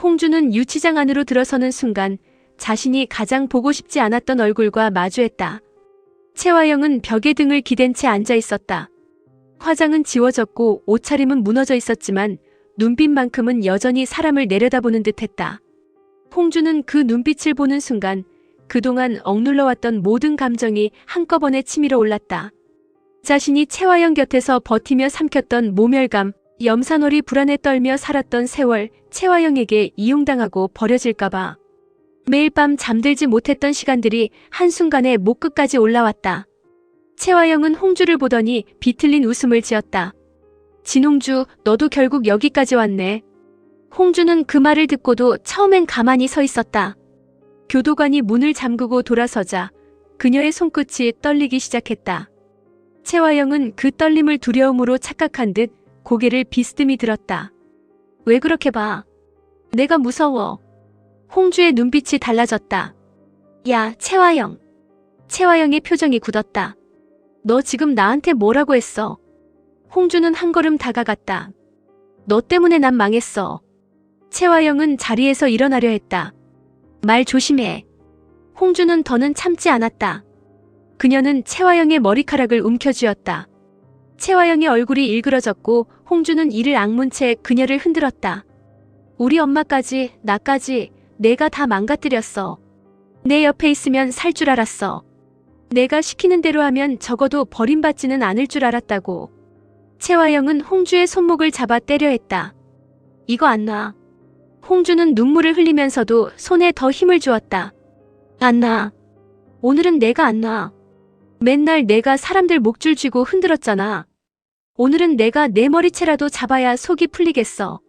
홍주는 유치장 안으로 들어서는 순간 자신이 가장 보고 싶지 않았던 얼굴과 마주했다. 채화영은 벽에 등을 기댄 채 앉아 있었다. 화장은 지워졌고 옷차림은 무너져 있었지만 눈빛만큼은 여전히 사람을 내려다보는 듯했다. 홍주는 그 눈빛을 보는 순간 그동안 억눌러왔던 모든 감정이 한꺼번에 치밀어 올랐다. 자신이 채화영 곁에서 버티며 삼켰던 모멸감, 염산월이 불안에 떨며 살았던 세월, 채화영에게 이용당하고 버려질까봐. 매일 밤 잠들지 못했던 시간들이 한순간에 목 끝까지 올라왔다. 채화영은 홍주를 보더니 비틀린 웃음을 지었다. 진홍주, 너도 결국 여기까지 왔네. 홍주는 그 말을 듣고도 처음엔 가만히 서 있었다. 교도관이 문을 잠그고 돌아서자 그녀의 손끝이 떨리기 시작했다. 채화영은 그 떨림을 두려움으로 착각한 듯 고개를 비스듬히 들었다. 왜 그렇게 봐? 내가 무서워. 홍주의 눈빛이 달라졌다. 야, 채화영. 채화영의 표정이 굳었다. 너 지금 나한테 뭐라고 했어? 홍주는 한 걸음 다가갔다. 너 때문에 난 망했어. 채화영은 자리에서 일어나려 했다. 말 조심해. 홍주는 더는 참지 않았다. 그녀는 채화영의 머리카락을 움켜쥐었다. 채화영의 얼굴이 일그러졌고 홍주는 이를 악문 채 그녀를 흔들었다. 우리 엄마까지, 나까지 내가 다 망가뜨렸어. 내 옆에 있으면 살 줄 알았어. 내가 시키는 대로 하면 적어도 버림받지는 않을 줄 알았다고. 채화영은 홍주의 손목을 잡아 때려 했다. 이거 안 놔. 홍주는 눈물을 흘리면서도 손에 더 힘을 주었다. 안 놔. 오늘은 내가 안 놔. 맨날 내가 사람들 목줄 쥐고 흔들었잖아. 오늘은 내가 내 머리채라도 잡아야 속이 풀리겠어.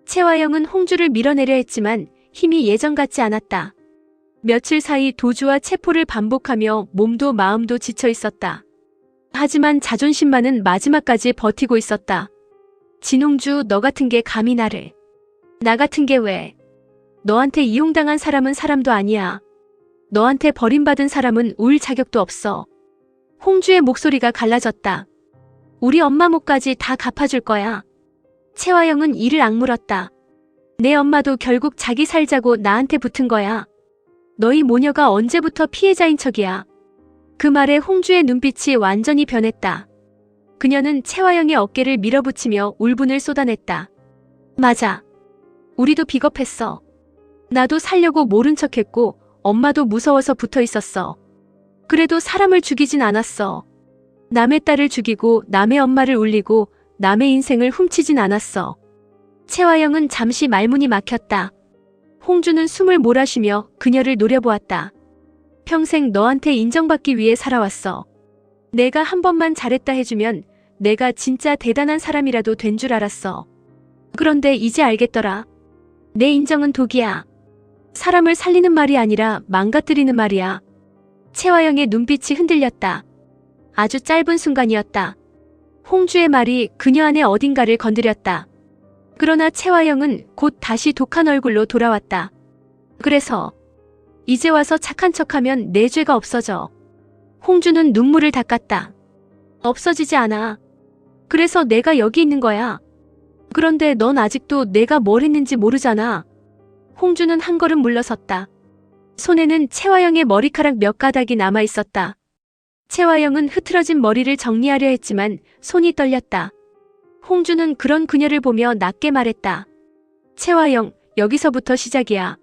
채화영은 홍주를 밀어내려 했지만 힘이 예전 같지 않았다. 며칠 사이 도주와 체포를 반복하며 몸도 마음도 지쳐 있었다. 하지만 자존심만은 마지막까지 버티고 있었다. 진홍주, 너 같은 게 감히 나를. 나 같은 게 왜? 너한테 이용당한 사람은 사람도 아니야. 너한테 버림받은 사람은 울 자격도 없어. 홍주의 목소리가 갈라졌다. 우리 엄마 몫까지 다 갚아줄 거야. 채화영은 이를 악물었다. 내 엄마도 결국 자기 살자고 나한테 붙은 거야. 너희 모녀가 언제부터 피해자인 척이야. 그 말에 홍주의 눈빛이 완전히 변했다. 그녀는 채화영의 어깨를 밀어붙이며 울분을 쏟아냈다. 맞아. 우리도 비겁했어. 나도 살려고 모른 척했고 엄마도 무서워서 붙어 있었어. 그래도 사람을 죽이진 않았어. 남의 딸을 죽이고 남의 엄마를 울리고 남의 인생을 훔치진 않았어. 채화영은 잠시 말문이 막혔다. 홍주는 숨을 몰아쉬며 그녀를 노려보았다. 평생 너한테 인정받기 위해 살아왔어. 내가 한 번만 잘했다 해주면 내가 진짜 대단한 사람이라도 된 줄 알았어. 그런데 이제 알겠더라. 내 인정은 독이야. 사람을 살리는 말이 아니라 망가뜨리는 말이야. 채화영의 눈빛이 흔들렸다. 아주 짧은 순간이었다. 홍주의 말이 그녀 안의 어딘가를 건드렸다. 그러나 채화영은 곧 다시 독한 얼굴로 돌아왔다. 그래서 이제 와서 착한 척하면 내 죄가 없어져. 홍주는 눈물을 닦았다. 없어지지 않아. 그래서 내가 여기 있는 거야. 그런데 넌 아직도 내가 뭘 했는지 모르잖아. 홍주는 한 걸음 물러섰다. 손에는 채화영의 머리카락 몇 가닥이 남아 있었다. 채화영은 흐트러진 머리를 정리하려 했지만 손이 떨렸다. 홍주는 그런 그녀를 보며 낮게 말했다. 채화영, 여기서부터 시작이야.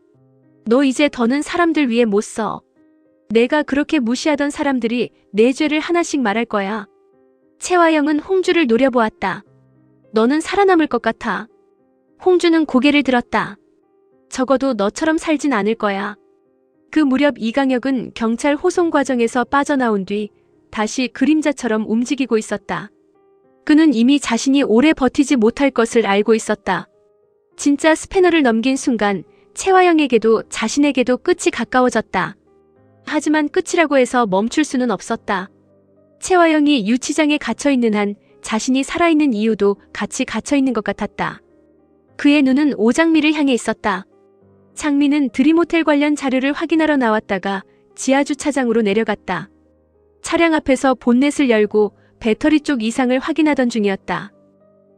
너 이제 더는 사람들 위해 못 서. 내가 그렇게 무시하던 사람들이 내 죄를 하나씩 말할 거야. 채화영은 홍주를 노려보았다. 너는 살아남을 것 같아. 홍주는 고개를 들었다. 적어도 너처럼 살진 않을 거야. 그 무렵 이강혁은 경찰 호송 과정에서 빠져나온 뒤 다시 그림자처럼 움직이고 있었다. 그는 이미 자신이 오래 버티지 못할 것을 알고 있었다. 진짜 스패너를 넘긴 순간 채화영에게도 자신에게도 끝이 가까워졌다. 하지만 끝이라고 해서 멈출 수는 없었다. 채화영이 유치장에 갇혀있는 한 자신이 살아있는 이유도 같이 갇혀있는 것 같았다. 그의 눈은 오장미를 향해 있었다. 장미는 드림호텔 관련 자료를 확인하러 나왔다가 지하주차장으로 내려갔다. 차량 앞에서 본넷을 열고 배터리 쪽 이상을 확인하던 중이었다.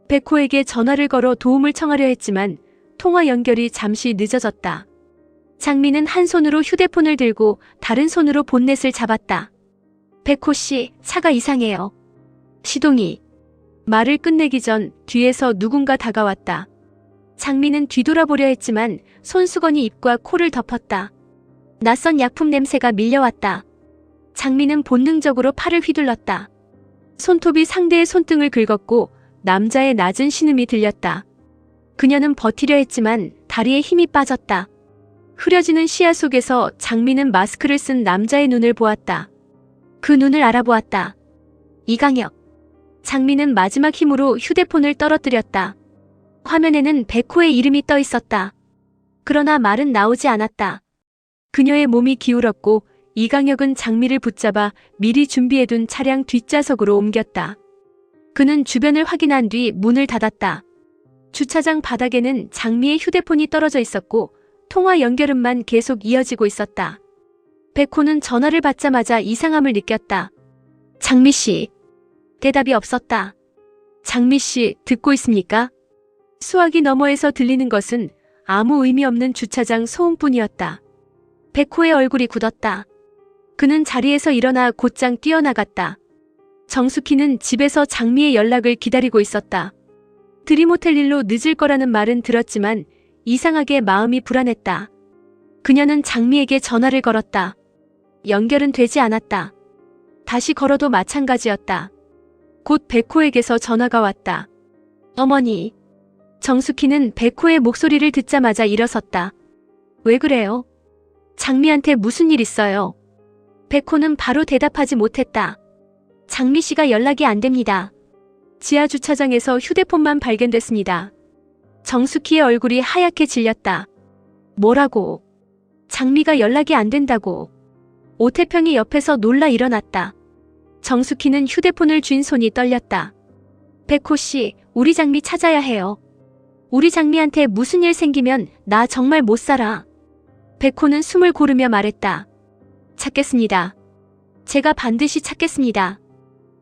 백호에게 전화를 걸어 도움을 청하려 했지만 통화 연결이 잠시 늦어졌다. 장미는 한 손으로 휴대폰을 들고 다른 손으로 본넷을 잡았다. 백호 씨, 차가 이상해요. 시동이. 말을 끝내기 전 뒤에서 누군가 다가왔다. 장미는 뒤돌아보려 했지만 손수건이 입과 코를 덮었다. 낯선 약품 냄새가 밀려왔다. 장미는 본능적으로 팔을 휘둘렀다. 손톱이 상대의 손등을 긁었고 남자의 낮은 신음이 들렸다. 그녀는 버티려 했지만 다리에 힘이 빠졌다. 흐려지는 시야 속에서 장미는 마스크를 쓴 남자의 눈을 보았다. 그 눈을 알아보았다. 이강혁. 장미는 마지막 힘으로 휴대폰을 떨어뜨렸다. 화면에는 백호의 이름이 떠 있었다. 그러나 말은 나오지 않았다. 그녀의 몸이 기울었고 이강혁은 장미를 붙잡아 미리 준비해둔 차량 뒷좌석으로 옮겼다. 그는 주변을 확인한 뒤 문을 닫았다. 주차장 바닥에는 장미의 휴대폰이 떨어져 있었고 통화 연결음만 계속 이어지고 있었다. 백호는 전화를 받자마자 이상함을 느꼈다. 장미 씨. 대답이 없었다. 장미 씨, 듣고 있습니까? 수화기 너머에서 들리는 것은 아무 의미 없는 주차장 소음뿐이었다. 백호의 얼굴이 굳었다. 그는 자리에서 일어나 곧장 뛰어나갔다. 정숙희는 집에서 장미의 연락을 기다리고 있었다. 드림호텔 일로 늦을 거라는 말은 들었지만 이상하게 마음이 불안했다. 그녀는 장미에게 전화를 걸었다. 연결은 되지 않았다. 다시 걸어도 마찬가지였다. 곧 백호에게서 전화가 왔다. 어머니. 정숙희는 백호의 목소리를 듣자마자 일어섰다. 왜 그래요? 장미한테 무슨 일 있어요? 백호는 바로 대답하지 못했다. 장미 씨가 연락이 안 됩니다. 지하 주차장에서 휴대폰만 발견됐습니다. 정숙희의 얼굴이 하얗게 질렸다. 뭐라고? 장미가 연락이 안 된다고. 오태평이 옆에서 놀라 일어났다. 정숙희는 휴대폰을 쥔 손이 떨렸다. 백호 씨, 우리 장미 찾아야 해요. 우리 장미한테 무슨 일 생기면 나 정말 못 살아. 백호는 숨을 고르며 말했다. 찾겠습니다. 제가 반드시 찾겠습니다.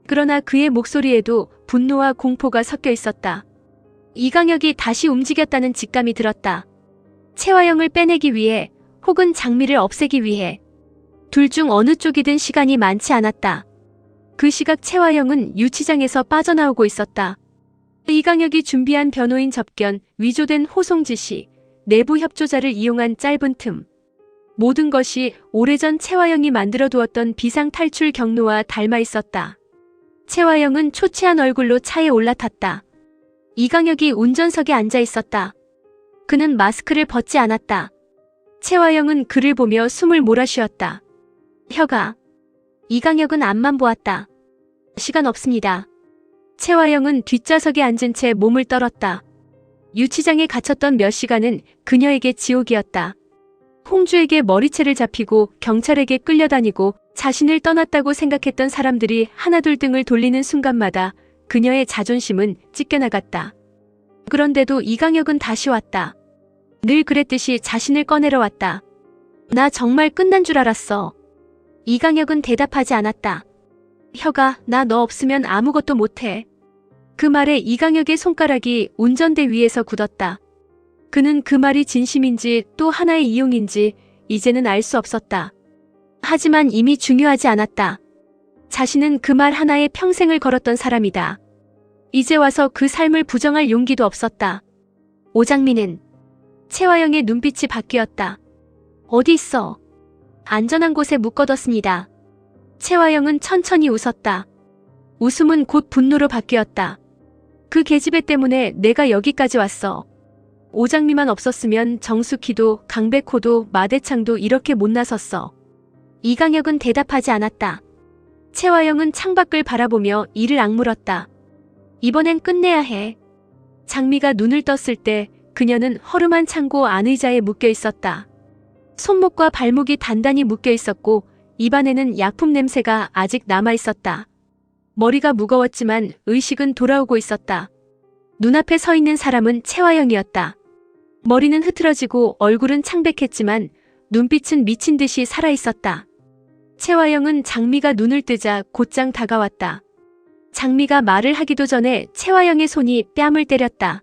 그러나 그의 목소리에도 분노와 공포가 섞여 있었다. 이강혁이 다시 움직였다는 직감이 들었다. 채화영을 빼내기 위해 혹은 장미를 없애기 위해. 둘 중 어느 쪽이든 시간이 많지 않았다. 그 시각 채화영은 유치장에서 빠져나오고 있었다. 이강혁이 준비한 변호인 접견, 위조된 호송 지시, 내부 협조자를 이용한 짧은 틈. 모든 것이 오래전 채화영이 만들어 두었던 비상 탈출 경로와 닮아 있었다. 채화영은 초췌한 얼굴로 차에 올라탔다. 이강혁이 운전석에 앉아 있었다. 그는 마스크를 벗지 않았다. 채화영은 그를 보며 숨을 몰아쉬었다. 혀가. 이강혁은 앞만 보았다. 시간 없습니다. 채화영은 뒷좌석에 앉은 채 몸을 떨었다. 유치장에 갇혔던 몇 시간은 그녀에게 지옥이었다. 홍주에게 머리채를 잡히고 경찰에게 끌려다니고 자신을 떠났다고 생각했던 사람들이 하나둘 등을 돌리는 순간마다 그녀의 자존심은 찢겨나갔다. 그런데도 이강혁은 다시 왔다. 늘 그랬듯이 자신을 꺼내러 왔다. 나 정말 끝난 줄 알았어. 이강혁은 대답하지 않았다. 혀가, 나 너 없으면 아무것도 못해. 그 말에 이강혁의 손가락이 운전대 위에서 굳었다. 그는 그 말이 진심인지 또 하나의 이용인지 이제는 알 수 없었다. 하지만 이미 중요하지 않았다. 자신은 그 말 하나에 평생을 걸었던 사람이다. 이제 와서 그 삶을 부정할 용기도 없었다. 오장민은. 채화영의 눈빛이 바뀌었다. 어디 있어? 안전한 곳에 묶어뒀습니다. 채화영은 천천히 웃었다. 웃음은 곧 분노로 바뀌었다. 그 계집애 때문에 내가 여기까지 왔어. 오장미만 없었으면 정숙희도 강백호도 마대창도 이렇게 못 나섰어. 이강혁은 대답하지 않았다. 채화영은 창밖을 바라보며 이를 악물었다. 이번엔 끝내야 해. 장미가 눈을 떴을 때 그녀는 허름한 창고 안 의자에 묶여 있었다. 손목과 발목이 단단히 묶여 있었고 입안에는 약품 냄새가 아직 남아 있었다. 머리가 무거웠지만 의식은 돌아오고 있었다. 눈앞에 서 있는 사람은 채화영이었다. 머리는 흐트러지고 얼굴은 창백했지만 눈빛은 미친 듯이 살아있었다. 채화영은 장미가 눈을 뜨자 곧장 다가왔다. 장미가 말을 하기도 전에 채화영의 손이 뺨을 때렸다.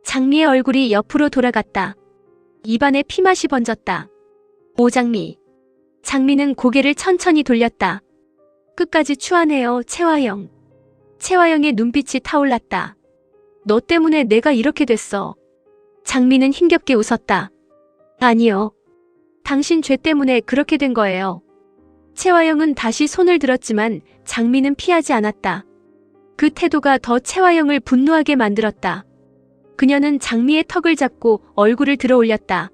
장미의 얼굴이 옆으로 돌아갔다. 입안에 피맛이 번졌다. 오장미. 장미는 고개를 천천히 돌렸다. 끝까지 추하네요, 채화영. 채화영의 눈빛이 타올랐다. 너 때문에 내가 이렇게 됐어. 장미는 힘겹게 웃었다. 아니요. 당신 죄 때문에 그렇게 된 거예요. 채화영은 다시 손을 들었지만 장미는 피하지 않았다. 그 태도가 더 채화영을 분노하게 만들었다. 그녀는 장미의 턱을 잡고 얼굴을 들어 올렸다.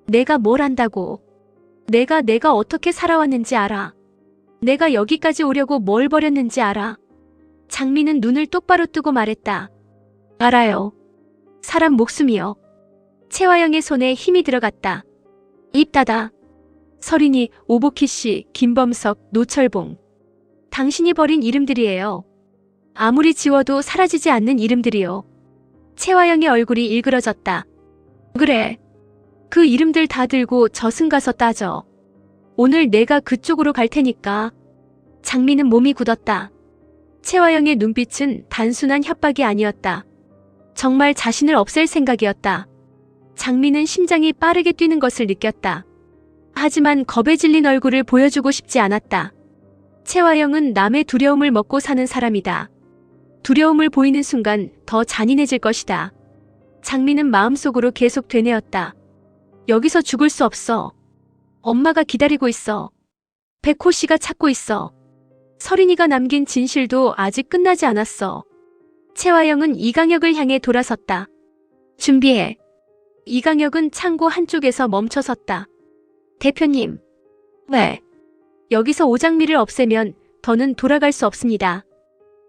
내가 뭘 안다고. 내가 어떻게 살아왔는지 알아. 내가 여기까지 오려고 뭘 버렸는지 알아. 장미는 눈을 똑바로 뜨고 말했다. 알아요. 사람 목숨이요. 채화영의 손에 힘이 들어갔다. 입 닫아. 서린이, 오복희 씨, 김범석, 노철봉. 당신이 버린 이름들이에요. 아무리 지워도 사라지지 않는 이름들이요. 채화영의 얼굴이 일그러졌다. 그래. 그 이름들 다 들고 저승 가서 따져. 오늘 내가 그쪽으로 갈 테니까. 장미는 몸이 굳었다. 채화영의 눈빛은 단순한 협박이 아니었다. 정말 자신을 없앨 생각이었다. 장미는 심장이 빠르게 뛰는 것을 느꼈다. 하지만 겁에 질린 얼굴을 보여주고 싶지 않았다. 채화영은 남의 두려움을 먹고 사는 사람이다. 두려움을 보이는 순간 더 잔인해질 것이다. 장미는 마음속으로 계속 되뇌었다. 여기서 죽을 수 없어. 엄마가 기다리고 있어. 백호 씨가 찾고 있어. 서린이가 남긴 진실도 아직 끝나지 않았어. 채화영은 이강혁을 향해 돌아섰다. 준비해. 이강혁은 창고 한쪽에서 멈춰섰다. 대표님. 왜? 여기서 오장미를 없애면 더는 돌아갈 수 없습니다.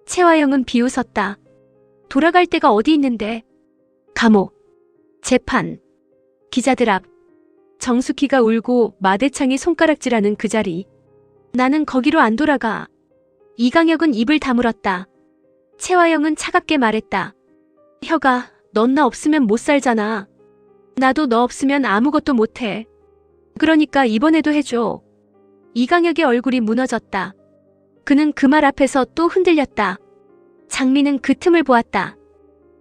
채화영은 비웃었다. 돌아갈 데가 어디 있는데? 감옥, 재판, 기자들 앞. 정숙희가 울고 마대창이 손가락질하는 그 자리. 나는 거기로 안 돌아가. 이강혁은 입을 다물었다. 채화영은 차갑게 말했다. 혁아, 넌 나 없으면 못 살잖아. 나도 너 없으면 아무것도 못해. 그러니까 이번에도 해줘. 이강혁의 얼굴이 무너졌다. 그는 그 말 앞에서 또 흔들렸다. 장미는 그 틈을 보았다.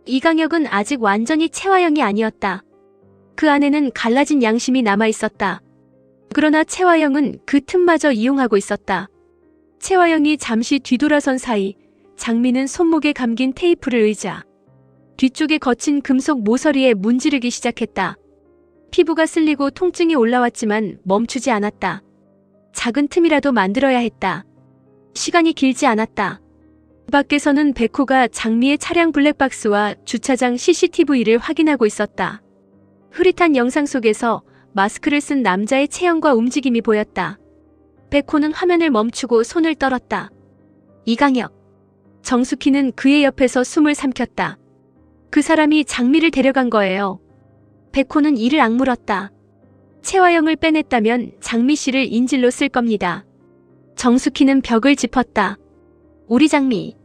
이강혁은 아직 완전히 채화영이 아니었다. 그 안에는 갈라진 양심이 남아있었다. 그러나 채화영은 그 틈마저 이용하고 있었다. 채화영이 잠시 뒤돌아선 사이 장미는 손목에 감긴 테이프를 의자 뒤쪽에 거친 금속 모서리에 문지르기 시작했다. 피부가 쓸리고 통증이 올라왔지만 멈추지 않았다. 작은 틈이라도 만들어야 했다. 시간이 길지 않았다. 밖에서는 백호가 장미의 차량 블랙박스와 주차장 CCTV를 확인하고 있었다. 흐릿한 영상 속에서 마스크를 쓴 남자의 체형과 움직임이 보였다. 백호는 화면을 멈추고 손을 떨었다. 이강혁. 정숙희는 그의 옆에서 숨을 삼켰다. 그 사람이 장미를 데려간 거예요. 백호는 이를 악물었다. 채화영을 빼냈다면 장미 씨를 인질로 쓸 겁니다. 정숙희는 벽을 짚었다. 우리 장미.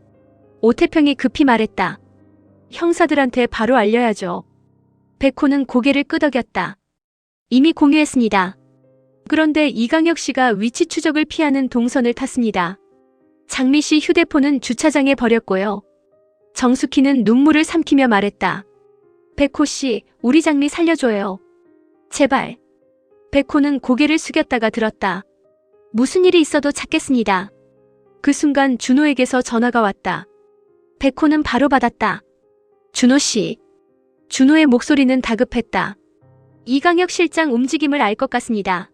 오태평이 급히 말했다. 형사들한테 바로 알려야죠. 백호는 고개를 끄덕였다. 이미 공유했습니다. 그런데 이강혁 씨가 위치 추적을 피하는 동선을 탔습니다. 장미 씨 휴대폰은 주차장에 버렸고요. 정숙희는 눈물을 삼키며 말했다. 백호 씨, 우리 장미 살려줘요. 제발. 백호는 고개를 숙였다가 들었다. 무슨 일이 있어도 찾겠습니다. 그 순간 준호에게서 전화가 왔다. 백호는 바로 받았다. 준호 씨. 준호의 목소리는 다급했다. 이강혁 실장 움직임을 알 것 같습니다.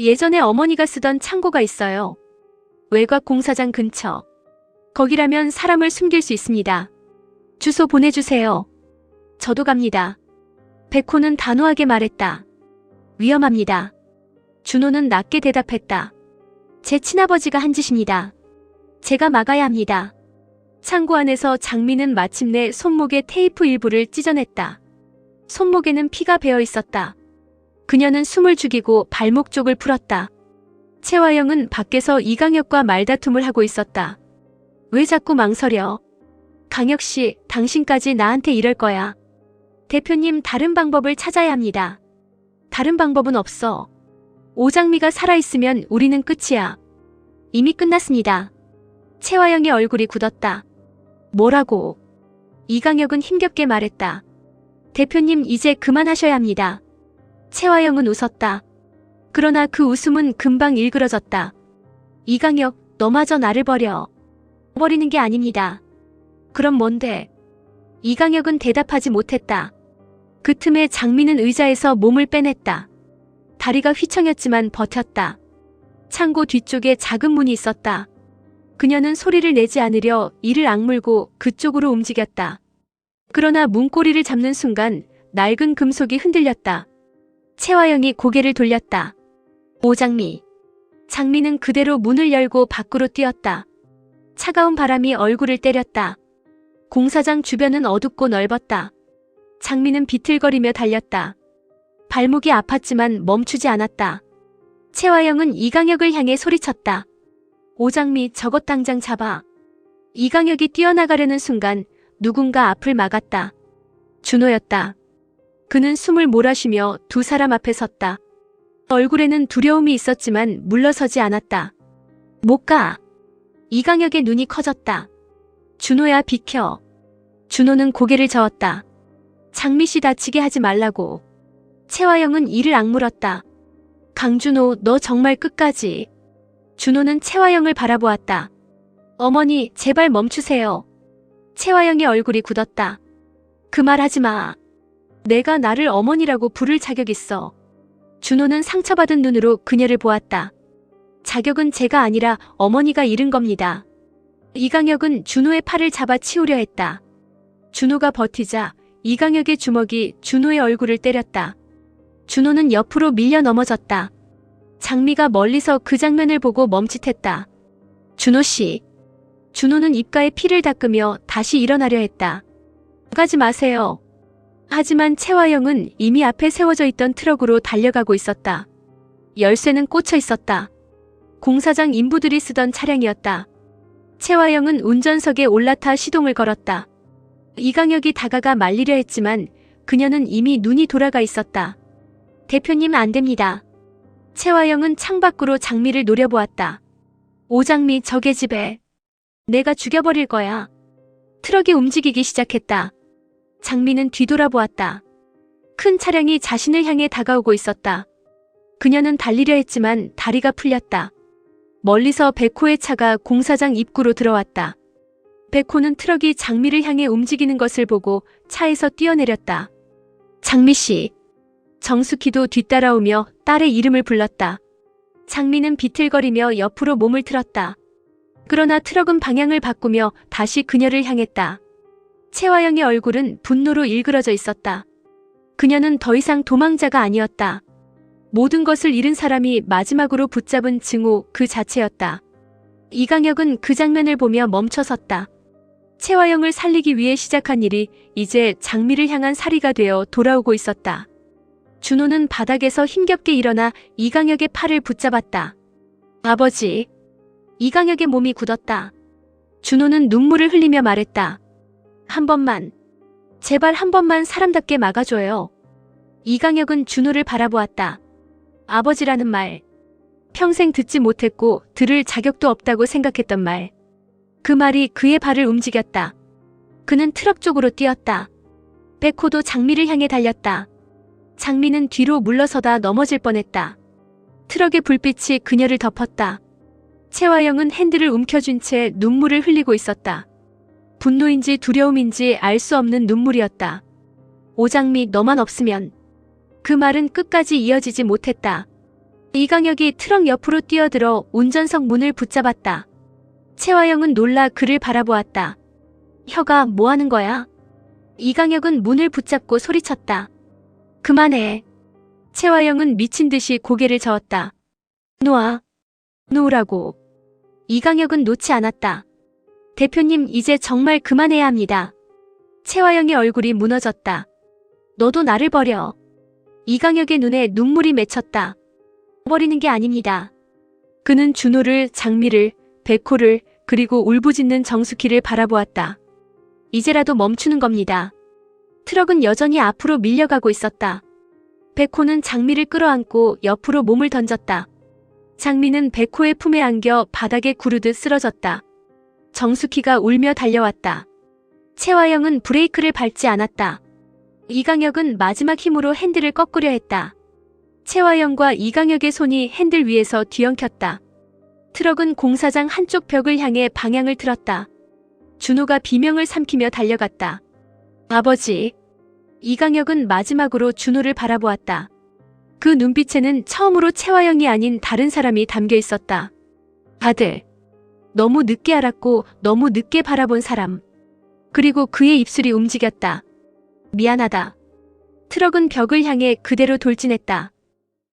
예전에 어머니가 쓰던 창고가 있어요. 외곽 공사장 근처. 거기라면 사람을 숨길 수 있습니다. 주소 보내주세요. 저도 갑니다. 백호는 단호하게 말했다. 위험합니다. 준호는 낮게 대답했다. 제 친아버지가 한 짓입니다. 제가 막아야 합니다. 창고 안에서 장미는 마침내 손목에 테이프 일부를 찢어냈다. 손목에는 피가 배어 있었다. 그녀는 숨을 죽이고 발목 쪽을 풀었다. 채화영은 밖에서 이강혁과 말다툼을 하고 있었다. 왜 자꾸 망설여? 강혁 씨, 당신까지 나한테 이럴 거야. 대표님, 다른 방법을 찾아야 합니다. 다른 방법은 없어. 오장미가 살아있으면 우리는 끝이야. 이미 끝났습니다. 채화영의 얼굴이 굳었다. 뭐라고? 이강혁은 힘겹게 말했다. 대표님 이제 그만하셔야 합니다. 채화영은 웃었다. 그러나 그 웃음은 금방 일그러졌다. 이강혁, 너마저 나를 버려. 버리는 게 아닙니다. 그럼 뭔데? 이강혁은 대답하지 못했다. 그 틈에 장미는 의자에서 몸을 빼냈다. 다리가 휘청였지만 버텼다. 창고 뒤쪽에 작은 문이 있었다. 그녀는 소리를 내지 않으려 이를 악물고 그쪽으로 움직였다. 그러나 문고리를 잡는 순간 낡은 금속이 흔들렸다. 채화영이 고개를 돌렸다. 오장미. 장미는 그대로 문을 열고 밖으로 뛰었다. 차가운 바람이 얼굴을 때렸다. 공사장 주변은 어둡고 넓었다. 장미는 비틀거리며 달렸다. 발목이 아팠지만 멈추지 않았다. 채화영은 이강혁을 향해 소리쳤다. 오장미, 저것 당장 잡아. 이강혁이 뛰어나가려는 순간 누군가 앞을 막았다. 준호였다. 그는 숨을 몰아쉬며 두 사람 앞에 섰다. 얼굴에는 두려움이 있었지만 물러서지 않았다. 못 가. 이강혁의 눈이 커졌다. 준호야, 비켜. 준호는 고개를 저었다. 장미씨 다치게 하지 말라고. 채화영은 이를 악물었다. 강준호, 너 정말 끝까지. 준호는 채화영을 바라보았다. 어머니, 제발 멈추세요. 채화영의 얼굴이 굳었다. 그 말 하지 마. 내가 나를 어머니라고 부를 자격 있어. 준호는 상처받은 눈으로 그녀를 보았다. 자격은 제가 아니라 어머니가 잃은 겁니다. 이강혁은 준호의 팔을 잡아 치우려 했다. 준호가 버티자 이강혁의 주먹이 준호의 얼굴을 때렸다. 준호는 옆으로 밀려 넘어졌다. 장미가 멀리서 그 장면을 보고 멈칫했다. 준호씨. 준호는 입가에 피를 닦으며 다시 일어나려 했다. 가지 마세요. 하지만 채화영은 이미 앞에 세워져 있던 트럭으로 달려가고 있었다. 열쇠는 꽂혀 있었다. 공사장 인부들이 쓰던 차량이었다. 채화영은 운전석에 올라타 시동을 걸었다. 이강혁이 다가가 말리려 했지만 그녀는 이미 눈이 돌아가 있었다. 대표님 안 됩니다. 채화영은 창밖으로 장미를 노려보았다. 오장미, 저게 집에. 내가 죽여버릴 거야. 트럭이 움직이기 시작했다. 장미는 뒤돌아보았다. 큰 차량이 자신을 향해 다가오고 있었다. 그녀는 달리려 했지만 다리가 풀렸다. 멀리서 백호의 차가 공사장 입구로 들어왔다. 백호는 트럭이 장미를 향해 움직이는 것을 보고 차에서 뛰어내렸다. 장미씨. 정숙희도 뒤따라오며 딸의 이름을 불렀다. 장미는 비틀거리며 옆으로 몸을 틀었다. 그러나 트럭은 방향을 바꾸며 다시 그녀를 향했다. 채화영의 얼굴은 분노로 일그러져 있었다. 그녀는 더 이상 도망자가 아니었다. 모든 것을 잃은 사람이 마지막으로 붙잡은 증오 그 자체였다. 이강혁은 그 장면을 보며 멈춰섰다. 채화영을 살리기 위해 시작한 일이 이제 장미를 향한 살이가 되어 돌아오고 있었다. 준호는 바닥에서 힘겹게 일어나 이강혁의 팔을 붙잡았다. 아버지. 이강혁의 몸이 굳었다. 준호는 눈물을 흘리며 말했다. 한 번만. 제발 한 번만 사람답게 막아줘요. 이강혁은 준호를 바라보았다. 아버지라는 말. 평생 듣지 못했고 들을 자격도 없다고 생각했던 말. 그 말이 그의 발을 움직였다. 그는 트럭 쪽으로 뛰었다. 백호도 장미를 향해 달렸다. 장미는 뒤로 물러서다 넘어질 뻔했다. 트럭의 불빛이 그녀를 덮었다. 채화영은 핸들을 움켜쥔 채 눈물을 흘리고 있었다. 분노인지 두려움인지 알 수 없는 눈물이었다. 오장미, 너만 없으면. 그 말은 끝까지 이어지지 못했다. 이강혁이 트럭 옆으로 뛰어들어 운전석 문을 붙잡았다. 채화영은 놀라 그를 바라보았다. 혀가 뭐 하는 거야? 이강혁은 문을 붙잡고 소리쳤다. 그만해. 채화영은 미친 듯이 고개를 저었다. 놓아. 놓으라고. 이강혁은 놓지 않았다. 대표님, 이제 정말 그만해야 합니다. 채화영의 얼굴이 무너졌다. 너도 나를 버려. 이강혁의 눈에 눈물이 맺혔다. 버리는 게 아닙니다. 그는 준호를, 장미를, 백호를, 그리고 울부짖는 정숙희를 바라보았다. 이제라도 멈추는 겁니다. 트럭은 여전히 앞으로 밀려가고 있었다. 백호는 장미를 끌어안고 옆으로 몸을 던졌다. 장미는 백호의 품에 안겨 바닥에 구르듯 쓰러졌다. 정숙희가 울며 달려왔다. 채화영은 브레이크를 밟지 않았다. 이강혁은 마지막 힘으로 핸들을 꺾으려 했다. 최화영과 이강혁의 손이 핸들 위에서 뒤엉켰다. 트럭은 공사장 한쪽 벽을 향해 방향을 틀었다. 준호가 비명을 삼키며 달려갔다. 아버지. 이강혁은 마지막으로 준호를 바라보았다. 그 눈빛에는 처음으로 최화영이 아닌 다른 사람이 담겨 있었다. 아들. 너무 늦게 알았고 너무 늦게 바라본 사람. 그리고 그의 입술이 움직였다. 미안하다. 트럭은 벽을 향해 그대로 돌진했다.